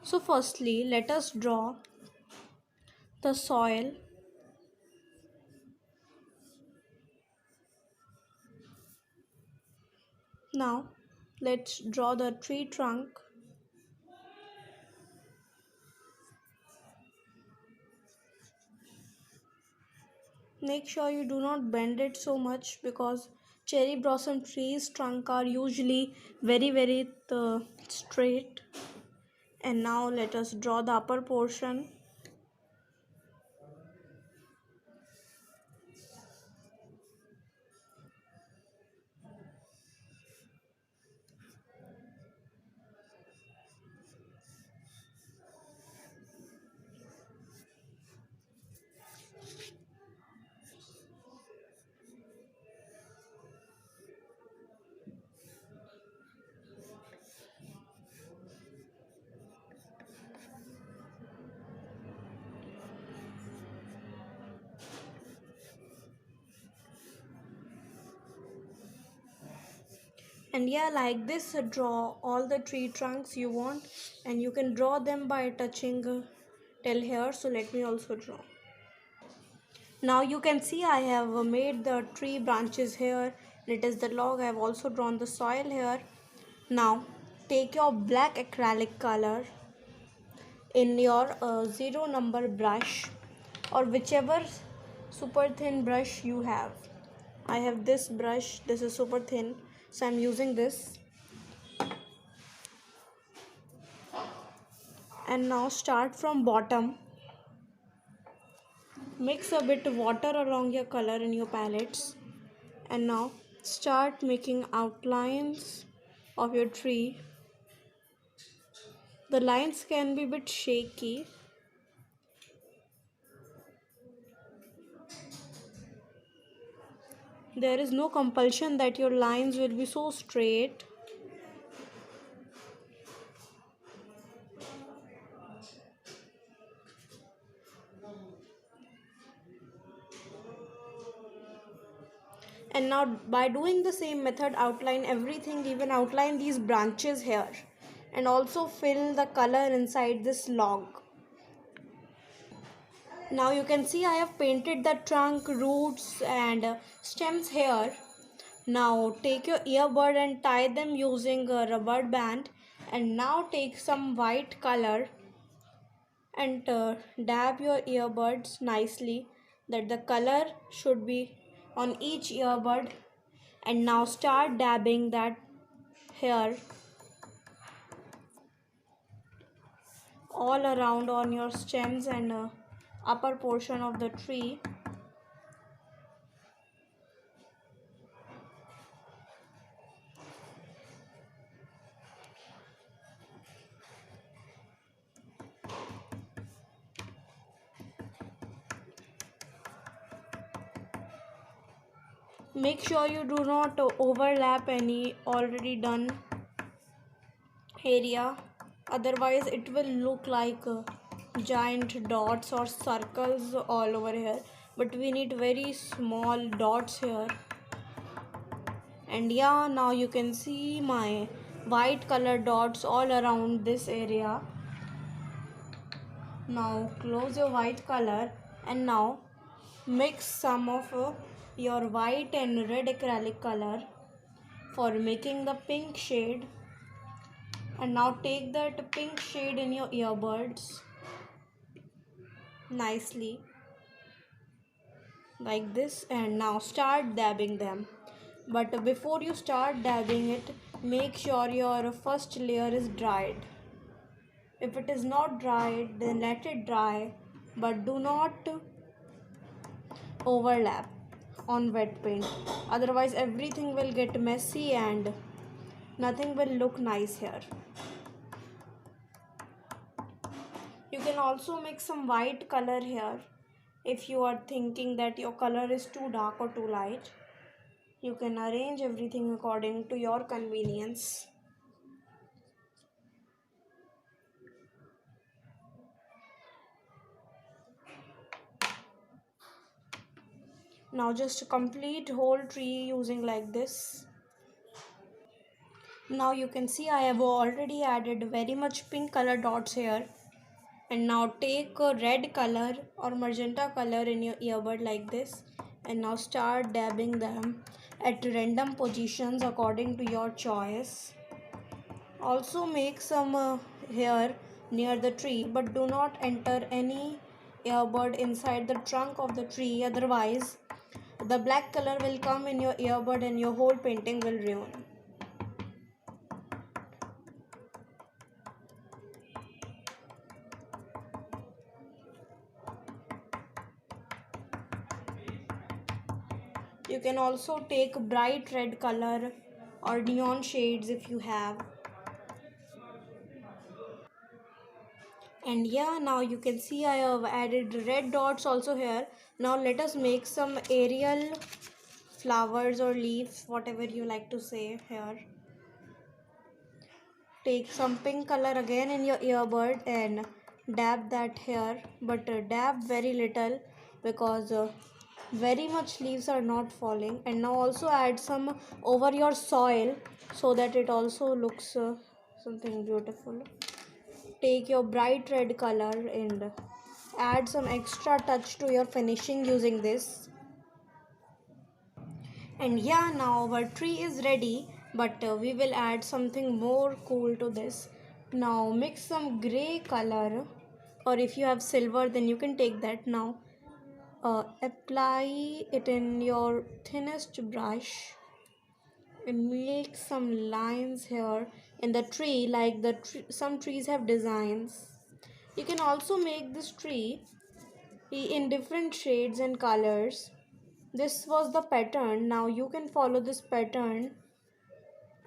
So firstly, let us draw the soil. Now let's draw the tree trunk. Make sure you do not bend it so much because cherry blossom trees trunk are usually very straight. And now let us draw the upper portion. And yeah, like this, draw all the tree trunks you want, and you can draw them by touching till here. So let me also draw. Now you can see I have made the tree branches here. It is the log. I have also drawn the soil here. Now take your black acrylic color in your zero number brush or whichever super thin brush you have. I have this brush. This is super thin, so I'm using this. And now start from bottom. Mix a bit of water along your color in your palettes, and now start making outlines of your tree. The lines can be a bit shaky. There is no compulsion that your lines will be so straight. And now by doing the same method, outline everything, even outline these branches here, and also fill the color inside this log. Now you can see I have painted the trunk, roots and stems here. Now take your earbud and tie them using a rubber band, and now take some white color and dab your earbuds nicely that the color should be on each earbud. And now start dabbing that hair all around on your stems and upper portion of the tree. Make sure you do not overlap any already done area, otherwise it will look like giant dots or circles all over here, but we need very small dots here. And yeah, now you can see my white color dots all around this area. Now close your white color, and now mix some of your white and red acrylic color for making the pink shade. And now take that pink shade in your earbuds nicely like this, and now start dabbing them. But before you start dabbing it, make sure your first layer is dried. If it is not dried, then let it dry, but do not overlap on wet paint, otherwise everything will get messy and nothing will look nice here. You can also mix some white color here if you are thinking that your color is too dark or too light. You can arrange everything according to your convenience. Now just complete whole tree using like this. Now you can see I have already added very much pink color dots here. And now take a red color or magenta color in your earbud like this, and now start dabbing them at random positions according to your choice. Also make some here near the tree, but do not enter any earbud inside the trunk of the tree, otherwise the black color will come in your earbud and your whole painting will ruin. You can also take bright red color or neon shades if you have. And yeah, now you can see I have added red dots also here. Now let us make some aerial flowers or leaves, whatever you like to say here. Take some pink color again in your earbud and dab that here, but dab very little because very much leaves are not falling. And now also add some over your soil so that it also looks something beautiful. Take your bright red color and add some extra touch to your finishing using this. And yeah, now our tree is ready, but we will add something more cool to this. Now mix some gray color, or if you have silver then you can take that. Now apply it in your thinnest brush and make some lines here in the tree, like some trees have designs. You can also make this tree in different shades and colors. This was the pattern. Now you can follow this pattern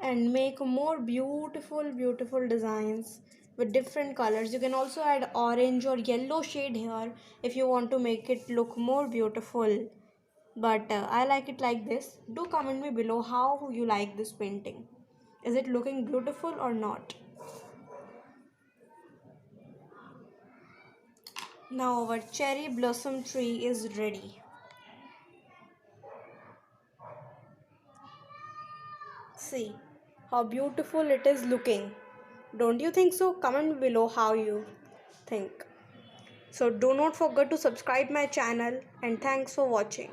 and make more beautiful designs with different colors. You can also add orange or yellow shade here if you want to make it look more beautiful, but I like it like this. Do comment me below how you like this painting. Is it looking beautiful or not? Now our cherry blossom tree is ready. See how beautiful it is looking. Don't you think so? Comment below how you think. So do not forget to subscribe my channel, and thanks for watching.